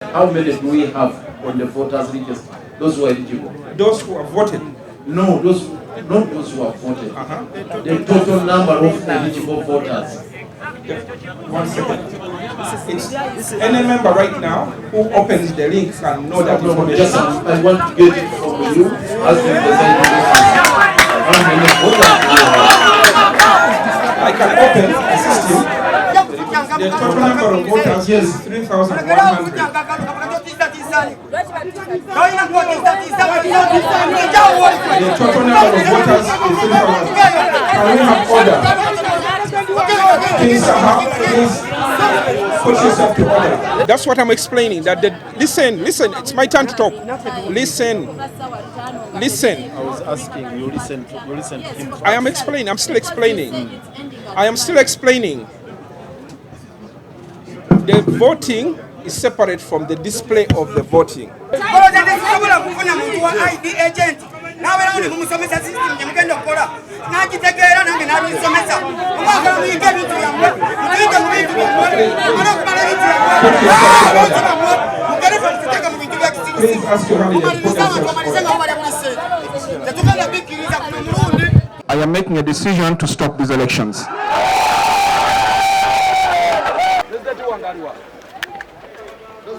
How many do we have on the voters register? Those who are eligible. Those who have voted? No, not those who have voted. The total number of eligible voters. 1 second. It's any member right now who opens the link can know that information. I want to get it from you as the president. How many voters do you have? I can open the system. The total number of voters is 3,100. The total number of voters is 3,000. Can we have order? Please, Saha, please put yourself to order. That's what I'm explaining. That listen. It's my turn to talk. Listen. I was asking you. Listen to him. I am explaining. I'm still explaining. I am still explaining. The voting is separate from the display of the voting. Please ask your I am making a decision to stop these elections.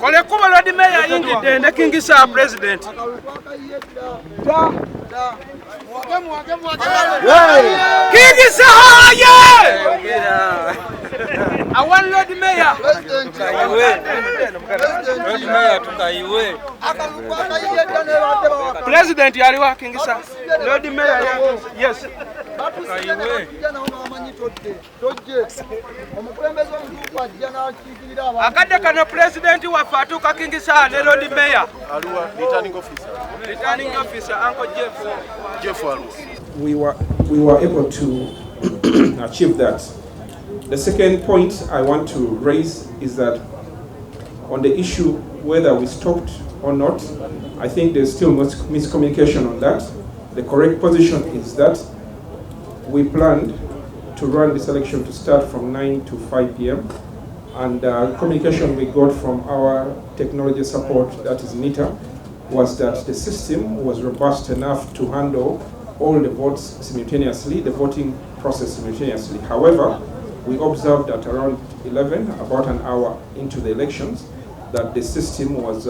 Kole kuba Lord Mayor yingide ndekingisa president. Kingisa haye. I want Lord Mayor. Lord Mayor tukaiwe. President yaliwa kingisa. Lord Mayor yes. Tukaiwe. Akade kana president wa fatuka kingisa ne Lord Mayor. Alua returning officer. Returning officer Uncle Jeff Alua. We were able to achieve that. The second point I want to raise is that on the issue whether we stopped or not, I think there's still much miscommunication on that. The correct position is that we planned to run this election to start from 9 to 5 p.m. And communication we got from our technology support, that is NITA, was that the system was robust enough to handle all the votes simultaneously, the voting process simultaneously. However, we observed at around 11, about an hour into the elections, that the system was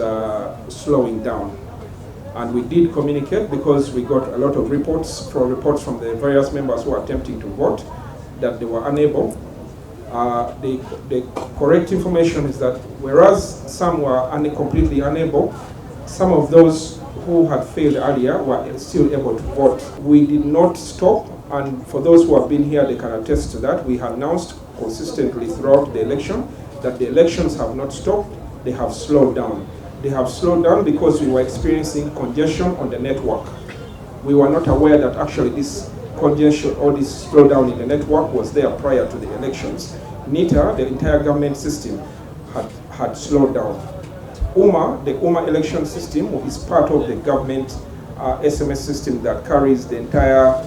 slowing down. And we did communicate because we got a lot of reports from the various members who are attempting to vote that they were unable. The correct information is that whereas some were completely unable, some of those who had failed earlier were still able to vote. We did not stop, and for those who have been here, they can attest to that. We have announced consistently throughout the election that the elections have not stopped, they have slowed down. They have slowed down because we were experiencing congestion on the network. We were not aware that actually this congestion or this slowdown in the network was there prior to the elections. NITA, the entire government system, had slowed down. the UMA election system is part of the government SMS system that carries the entire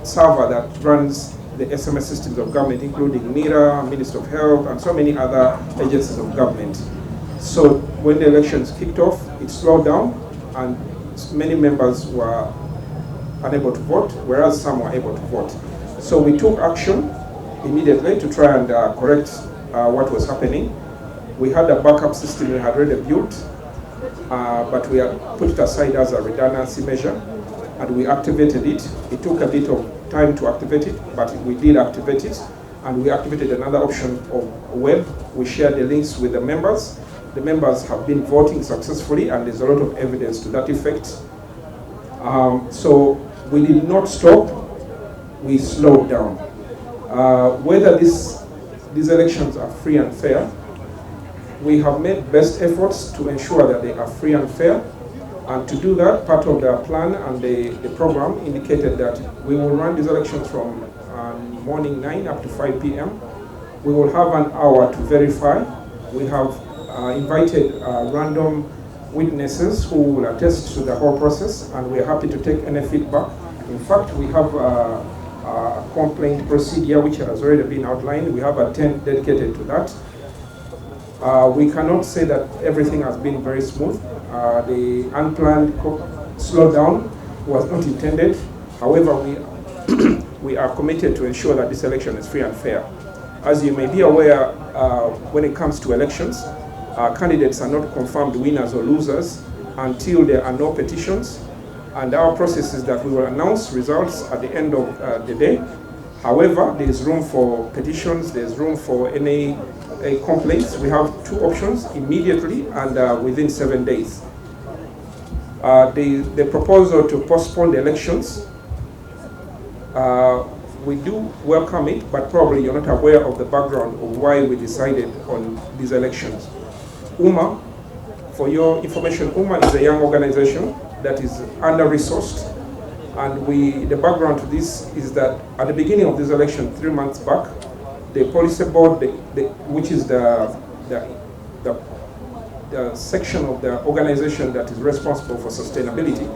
server that runs the SMS systems of government, including MIRA, Ministry of Health, and so many other agencies of government. So when the elections kicked off, it slowed down, and many members were unable to vote, whereas some were able to vote. So we took action immediately to try and correct what was happening. We had a backup system we had already built, but we had put it aside as a redundancy measure, and we activated it. It took a bit of time to activate it, but we did activate it, and we activated another option of web. We shared the links with the members. The members have been voting successfully, and there's a lot of evidence to that effect. So we did not stop, we slowed down. Whether these elections are free and fair, we have made best efforts to ensure that they are free and fair. And to do that, part of the plan and the program indicated that we will run these elections from morning 9 up to 5 p.m. We will have an hour to verify. We have invited random witnesses who will attest to the whole process, and we are happy to take any feedback. In fact, we have a complaint procedure which has already been outlined. We have a tent dedicated to that. We cannot say that everything has been very smooth. The unplanned slowdown was not intended. However, we are committed to ensure that this election is free and fair. As you may be aware, when it comes to elections, candidates are not confirmed winners or losers until there are no petitions. And our process is that we will announce results at the end of the day. However, there is room for petitions, there's room for any complaints. We have two options: immediately and within 7 days. The proposal to postpone the elections, we do welcome it, but probably you're not aware of the background of why we decided on these elections. UMA, for your information, UMA is a young organization that is under-resourced, and the background to this is that at the beginning of this election, 3 months back, the policy board, which is the section of the organization that is responsible for sustainability,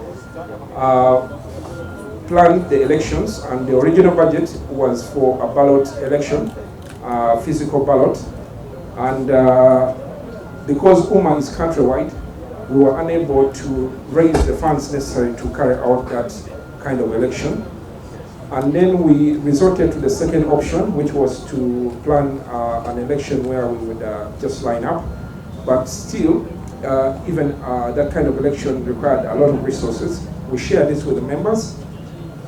planned the elections, and the original budget was for a ballot election, physical ballot, and because UMA is countrywide, we were unable to raise the funds necessary to carry out that kind of election. And then we resorted to the second option, which was to plan an election where we would just line up. But still, even that kind of election required a lot of resources. We shared this with the members.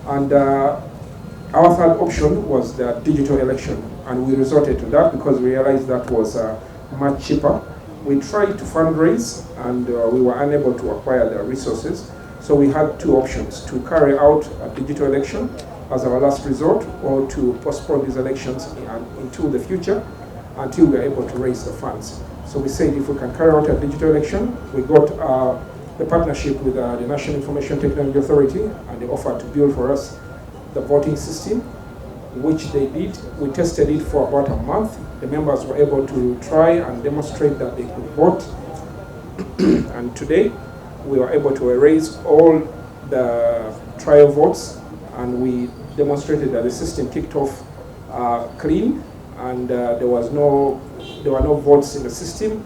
And our third option was the digital election. And we resorted to that because we realized that was much cheaper. We tried to fundraise, and we were unable to acquire the resources. So we had two options: to carry out a digital election as our last resort, or to postpone these elections into the future until we are able to raise the funds. So we said if we can carry out a digital election, we got the partnership with the National Information Technology Authority, and they offered to build for us the voting system, which they did. We tested it for about a month. The members were able to try and demonstrate that they could vote. And today, we were able to erase all the trial votes, and we demonstrated that the system kicked off clean, and there were no votes in the system,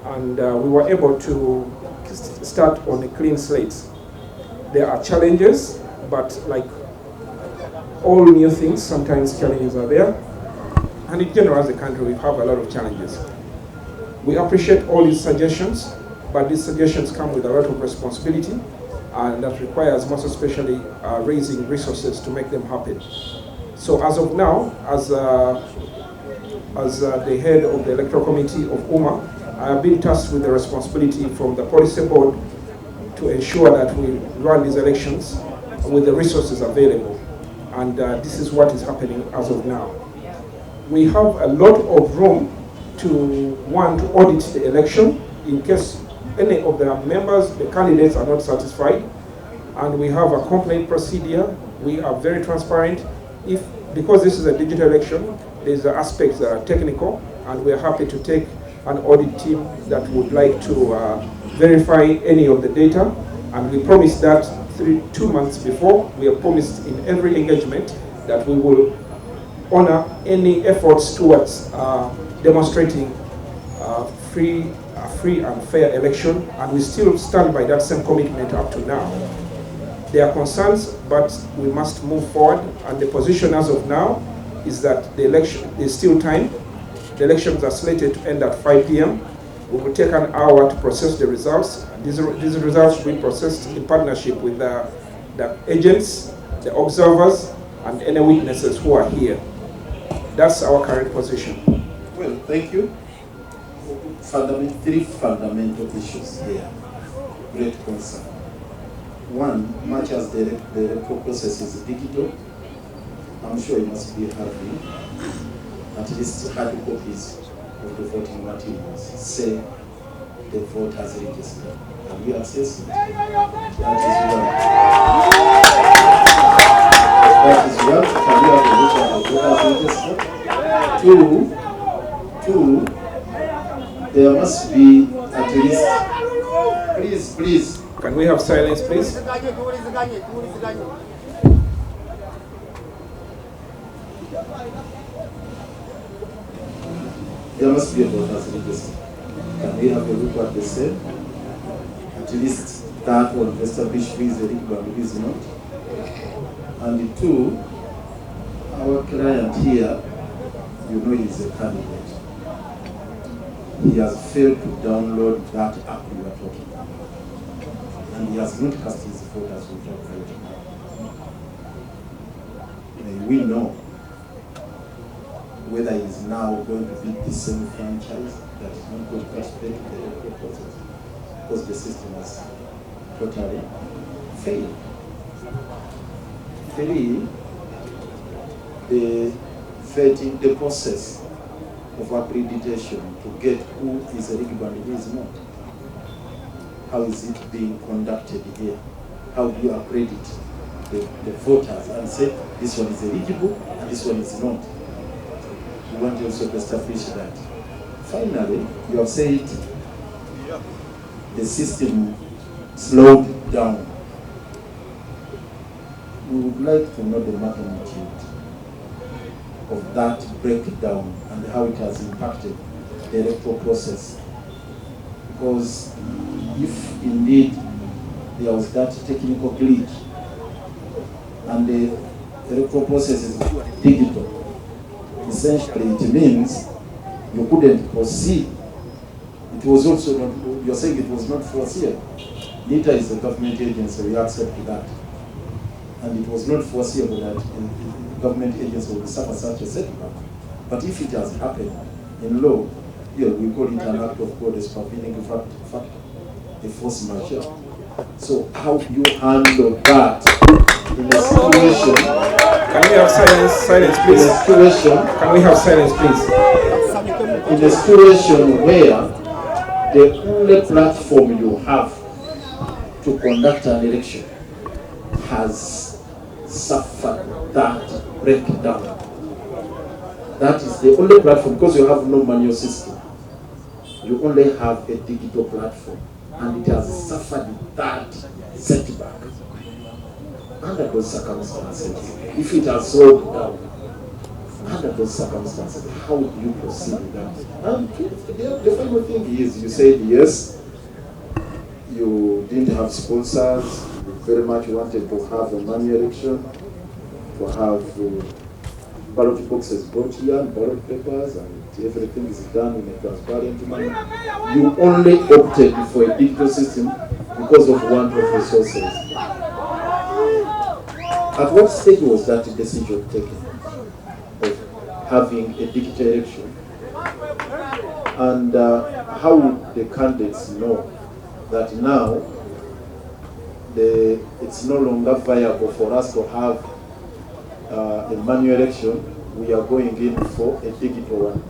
and we were able to start on a clean slate. There are challenges, but like all new things, sometimes challenges are there. And in general, as a country, we have a lot of challenges. We appreciate all these suggestions, but these suggestions come with a lot of responsibility, and that requires most especially raising resources to make them happen. So as of now, as the head of the electoral committee of UMA, I have been tasked with the responsibility from the policy board to ensure that we run these elections with the resources available. And this is what is happening as of now. We have a lot of room to audit the election in case any of the members, the candidates, are not satisfied. And we have a complaint procedure. We are very transparent. Because this is a digital election, there's aspects that are technical, and we're happy to take an audit team that would like to verify any of the data. And we promised that 2 months before. We have promised in every engagement that we will honor any efforts towards demonstrating a free and fair election, and we still stand by that same commitment up to now. There are concerns, but we must move forward, and the position as of now is that the election, there's still time. The elections are slated to end at 5 p.m. We will take an hour to process the results. These results will be processed in partnership with the agents, the observers, and any witnesses who are here. That's our current position. Well, thank you. Three fundamental issues here. Great concern. One, much as the electoral process is digital, I'm sure you must be having at least hard copies of the voting materials. Say the vote has registered. Can we access it? That is one. Can we have the vote has registered? Two, there must be at least, please. Can we have silence, please? There must be a vote as registered. Can we have a look at the same? At least that one establish who is eligible and who is not. And two, our client here, you know, he's a candidate. He has failed to download that app we are talking about. And he has not cast his vote as we talk right now. May we know whether he is now going to be the same franchise that is not going to participate in the electoral process, because the system has totally failed. Three, the vetting, the process of accreditation to get who is eligible and who is not. How is it being conducted here? How do you accredit the voters and say this one is eligible and this one is not? We want also to establish that. Finally, you have said the system slowed down. We would like to know the magnitude of that breakdown and how it has impacted the electoral process. Because if indeed there was that technical glitch and the electoral process is digital, essentially it means you couldn't proceed. It was also not, you're saying it was not foreseeable. NITA is a government agency, we accept that. And it was not foreseeable that a government agency would suffer such a setback. But if it has happened in law, here we call it an act of God, a supervening factor, a force majeure. So how do you handle that in a situation? Can we have silence please? In a situation, can we have silence please? In a situation where the only platform you have to conduct an election has suffered that breakdown. That is the only platform, because you have no manual system. You only have a digital platform, and it has suffered that setback. Under those circumstances, if it has slowed down, under those circumstances, how do you proceed with that? And the final thing is, you said yes, you didn't have sponsors, you very much wanted to have a manual election, to have ballot boxes brought here, ballot papers, and everything is done in a transparent manner. You only opted for a digital system because of want of resources. At what stage was that decision taken of having a digital election? And how would the candidates know that now it's no longer viable for us to have a manual election, we are going in for a digital one,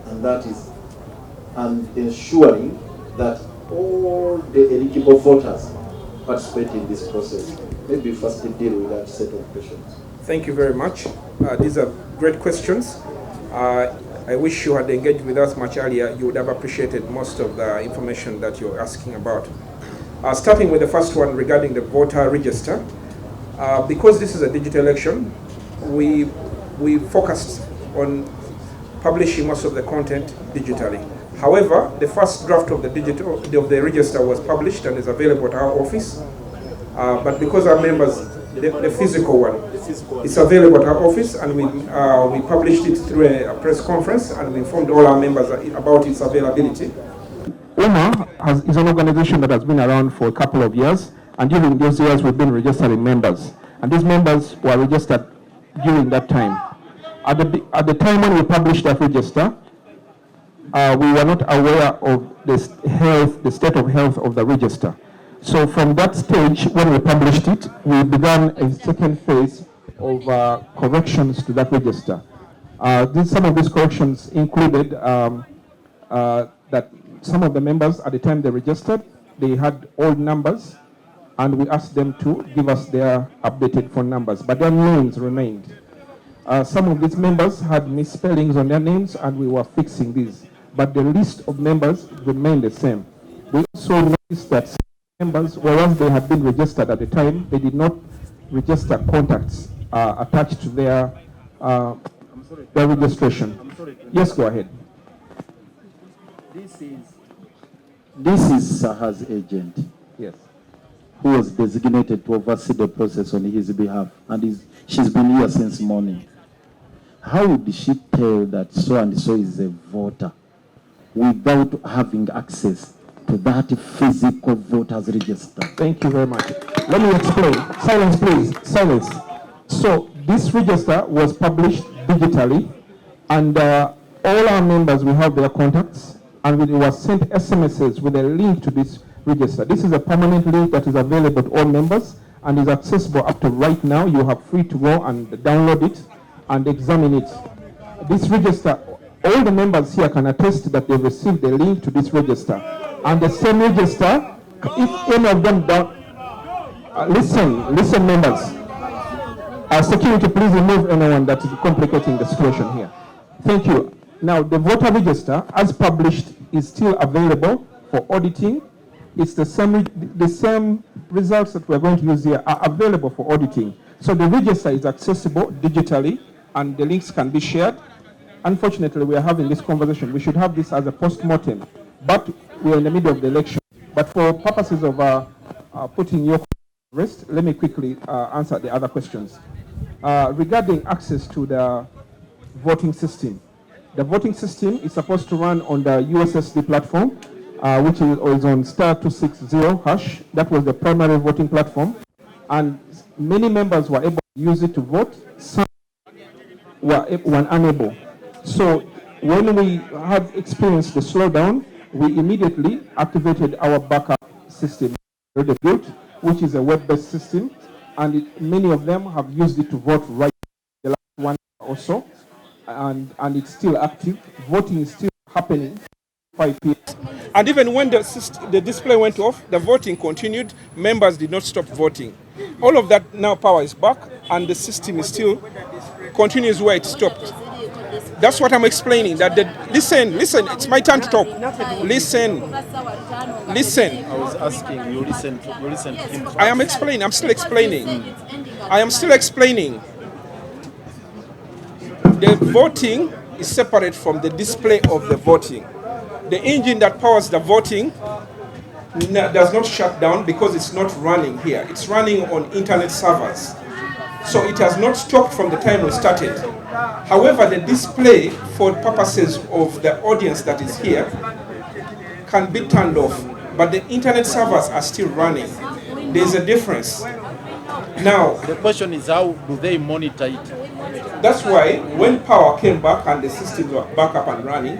and that is ensuring that all the eligible voters participate in this process. Maybe first deal with that set of questions. Thank you very much. These are great questions. I wish you had engaged with us much earlier. You would have appreciated most of the information that you're asking about. Starting with the first one regarding the voter register. Because this is a digital election, we focused on publishing most of the content digitally. However, the first draft of the register was published and is available at our office. But because our members, the physical one, it's available at our office, and we published it through a press conference, and we informed all our members about its availability. UMA is an organization that has been around for a couple of years, and during those years we've been registering members, and these members were registered during that time. At the time when we published that register, we were not aware of the state of health of the register. So from that stage, when we published it, we began a second phase of corrections to that register. Some of these corrections included that some of the members, at the time they registered, they had old numbers, and we asked them to give us their updated phone numbers, but their names remained. Some of these members had misspellings on their names, and we were fixing these, but the list of members remained the same. We also noticed that some members, whereas they had been registered at the time, they did not register contacts attached to their registration. Yes, go ahead. This is This is Saha's agent. Yes. Who was designated to oversee the process on his behalf, and she's been here since morning. How would she tell that so and so is a voter without having access to that physical voters register? Thank you very much. Let me explain. Silence, please. Silence. So this register was published digitally, and all our members will have their contacts, and it was sent SMSs with a link to this register. This is a permanent link that is available to all members and is accessible up to right now. You are free to go and download it and examine it. This register, all the members here can attest that they received the link to this register. And the same register, if any of them don't, listen members. Security, please remove anyone that is complicating the situation here. Thank you. Now, the voter register, as published, is still available for auditing. It's the same results that we're going to use here are available for auditing. So the register is accessible digitally, and the links can be shared. Unfortunately, we are having this conversation. We should have this as a post-mortem, but we are in the middle of the election. But for purposes of putting your rest, let me quickly answer the other questions. Regarding access to the voting system. The voting system is supposed to run on the USSD platform, which is on *260#. That was the primary voting platform. And many members were able to use it to vote. Some were unable. So when we had experienced the slowdown, we immediately activated our backup system, which is a web-based system. And many of them have used it to vote right the last 1 hour or so. And it's still active. Voting is still happening 5 p.m. And even when the display went off, the voting continued. Members did not stop voting. All of that now power is back, and the system is still continues where it stopped. That's what I'm explaining. Listen. It's my turn to talk. Listen. I was asking you. Listen to him. I am explaining. I'm still explaining. I am still explaining. The voting is separate from the display of the voting. The engine that powers the voting does not shut down because it's not running here. It's running on internet servers. So it has not stopped from the time we started. However, the display for purposes of the audience that is here can be turned off, but the internet servers are still running. There's a difference. Now, The question is, how do they monitor it? that's why when power came back and the systems were back up and running,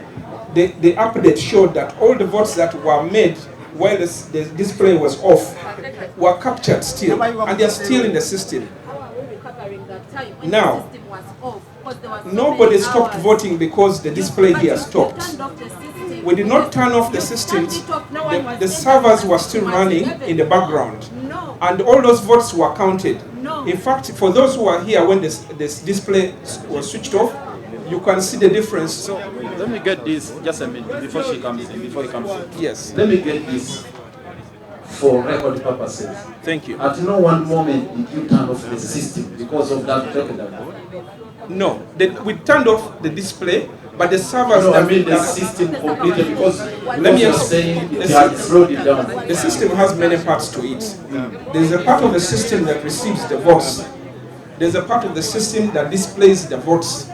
the update showed that all the votes that were made while the display was off were captured still, and they're still in the system. Now, nobody stopped voting because the display here stopped. We did not turn off the systems. The servers were still running in the background, and all those votes were counted. In fact, for those who are here when this display was switched off, you can see the difference. So let me get this just a minute before he comes in. Yes. Let me get this for record purposes. Thank you. At no one moment did you turn off the system because of that document. No, we turned off the display, but the servers. No, I mean the system completely because Let me you're explain. saying it had slowed it down. The system has many parts to it. There's a part of the system that receives the votes. There's a part of the system that displays the votes.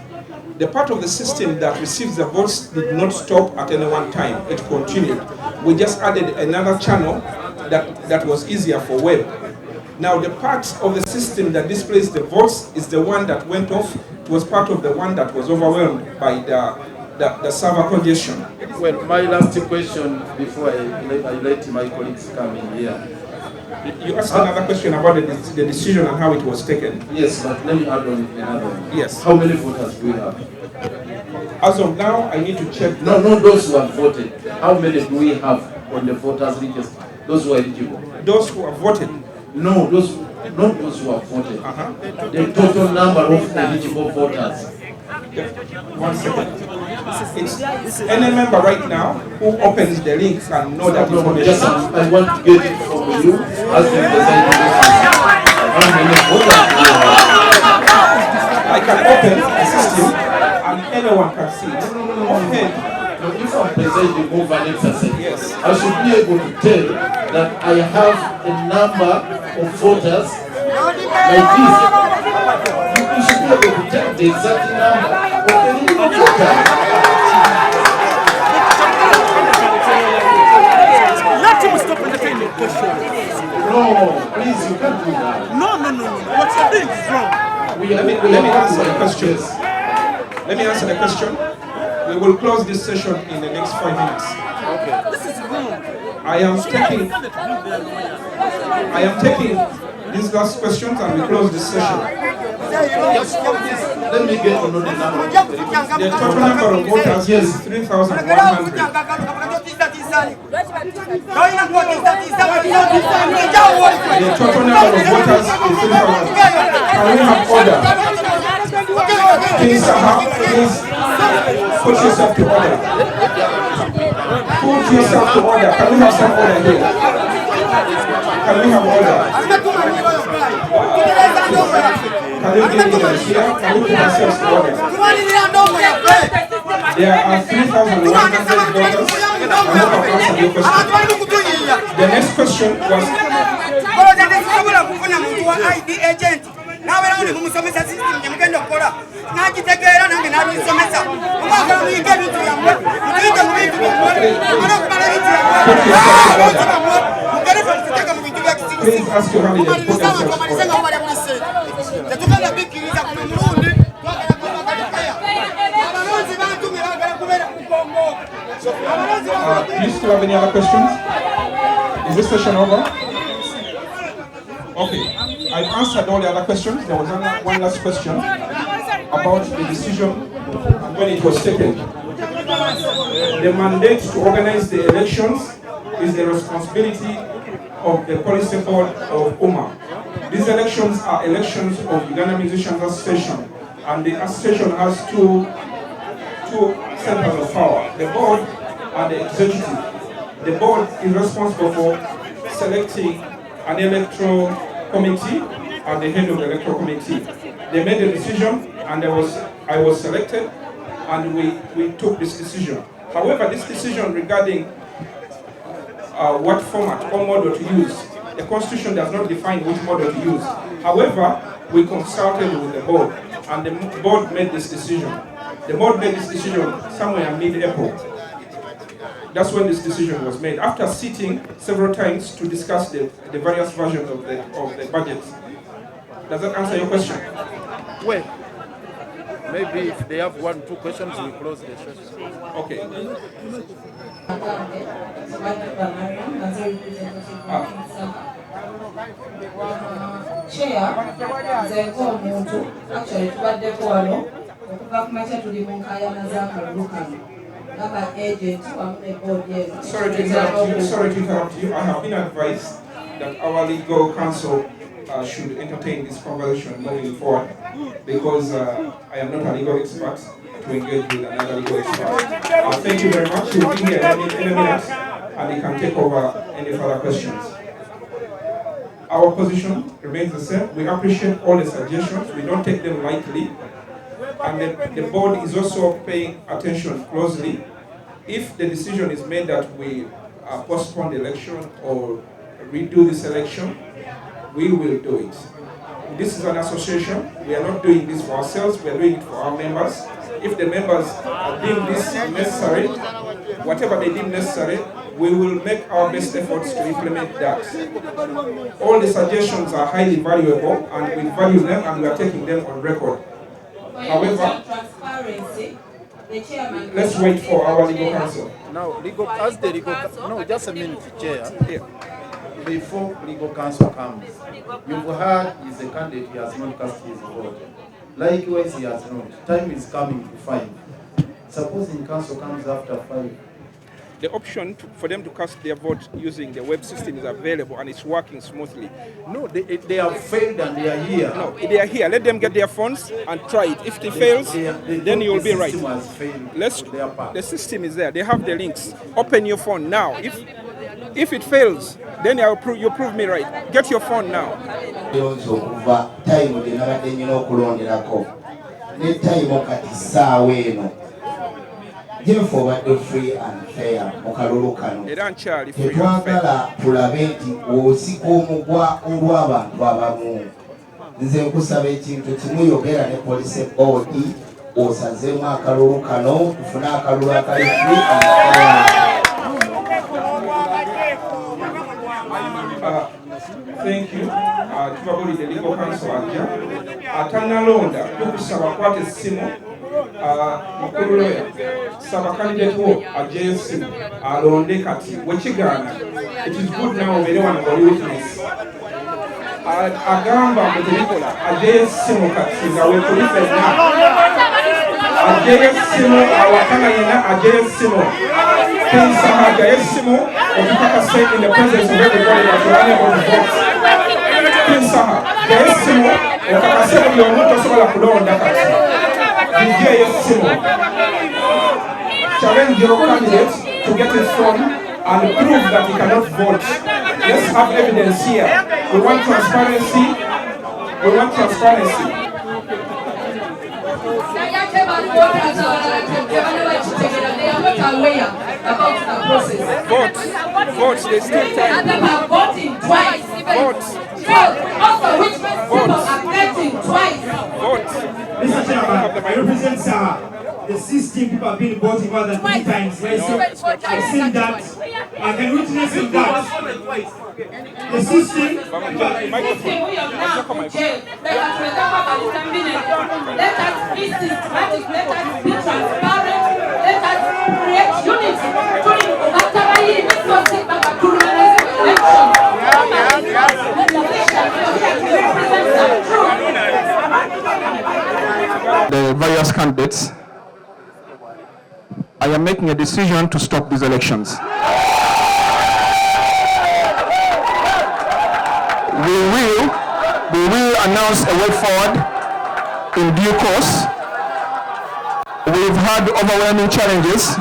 The part of the system that receives the votes did not stop at any one time. It continued. We just added another channel that was easier for web. Now the part of the system that displays the votes is the one that went off. It was part of the one that was overwhelmed by the server congestion. Well, my last question before I let my colleagues come in here. You asked another question about the decision and how it was taken. Yes, but let me add on another one. Yes. How many voters do we have? As of now, I need to check. No, not those who have voted. How many do we have on the voters register? Those who are eligible. Those who have voted. No, not those who have voted. The total number of eligible voters. 1 second. It's any member right now who opens the link can know that information. Yes, I want to get it from you as the president. How many voters do we have? I can open the system and anyone can see it. if I'm presiding over an exercise, Yes. I should be able to tell that I have a number of voters like this. You should be able to tell the exact number of the eligible voters. Let him stop entertaining questions. No, please, you can't do that. No. What you're doing is wrong. Let me answer the question. Let me answer the question. We will close this session in the next 5 minutes. Okay. This is wrong. I am taking these last questions and we close this session. Just let me get to know the number. The total number of voters is 3,100. The total number of voters is 3,000. Can we have order? Please, Saha, please put yourself to order. Put yourself to order. Can we have some order here? Can we have order? Can we get leaders here? Can we put ourselves to order? There are 3,100 voters. I hope I've answered your question. The next question was... Please ask your candidate to put themselves do you still have any other questions? Is this session over? Okay, I've answered all the other questions. There was one last question about the decision and when it was taken. The mandate to organize the elections is the responsibility of the policy board of UMA. These elections are elections of Uganda Musicians Association, and the association has two centers of power, the board and the executive. The board is responsible for selecting an electoral committee and the head of the electoral committee. They made a decision and I was selected and we took this decision. However, this decision regarding what format or model to use, the Constitution does not define which model to use. However, we consulted with the board and the board made this decision. The board made this decision somewhere mid-April. That's when this decision was made, after sitting several times to discuss the various versions of the budget. Does that answer your question? Well, maybe if they have 1 or 2 questions, we close the session. Okay. Chair, nzenko omuntu actually tubaddeko wano okuva ku makya tuli mu nkaayana z'akalulu kano ngaba agent wamu ne board yetu. Sorry to interrupt you. I have been advised that our legal counsel should entertain this conversation moving forward because I am not a legal expert to engage with another legal expert. Thank you very much. You'll be here in a minute and you can take over any further questions. Our position remains the same. We appreciate all the suggestions. We don't take them lightly. And the board is also paying attention closely. If the decision is made that we postpone the election or redo this election, we will do it. This is an association. We are not doing this for ourselves. We are doing it for our members. If the members deem this necessary, whatever they deem necessary, we will make our best efforts to implement that. All the suggestions are highly valuable and we value them and we are taking them on record. However, let's wait for our legal counsel. Now, no, just a minute, Chair. Yeah. Before legal counsel comes, you've heard he's a candidate, he has not cast his vote. Likewise, he has not. Time is coming to 5. Supposing counsel comes after 5. The option for them to cast their vote using the web system is available and it's working smoothly. No, they have failed and they are here. No, they are here. Let them get their phones and try it. If it fails, then you'll be right. The system is there. They have the links. Open your phone now. If it fails, then you prove me right. Get your phone now. Jeff obadde free and fair mu kalulu kano. Era nkyali free and fair. Tetwagala tulabe nti osika omugwa olw'abantu abamu. Nze nkusaba ekintu kimu, yogera ne police board osazeemu akalulu kano tufune akalulu akali free and fair. Thank you. Tubagulidde legal counsel ajja. Atanalonda tukusaba kwata essimu mukulu lawyer saba candidate wo ajja essimu alonde kati wekigaana. It is good now obeere wano oli witness. Agamba mutelikola ajja essimu kati nga wekuli fenna. Ajja essimu awakana yenna ajja essimu. Saha Awaga essimu okukakasa in the presence of everybody that you are unable to vote. Saha Awaga essimu okakasa buli omuntu osobola kulonda kati. Bijja essimu. Challenge your candidate to get his phone and prove that he cannot vote. Let's have evidence here. We want transparency. We want transparency. They are not aware about the process. Vote. There's still time. And they are voting twice. Vote. Also, which means people are getting twice. Vote. Mr. Chairman, I represent Saha. The 16 people have been voting more than 3 times. I've seen that. I can witness in that. The 16. We have now jail. Let us be systematic. Let us be transparent. Let us create unity. The various candidates, I am making a decision to stop these elections. We will announce a way forward in due course. We've had overwhelming challenges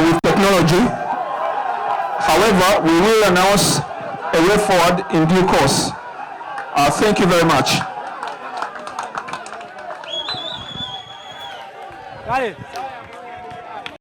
with technology. However, we will announce a way forward in due course. Thank you very much. Got it.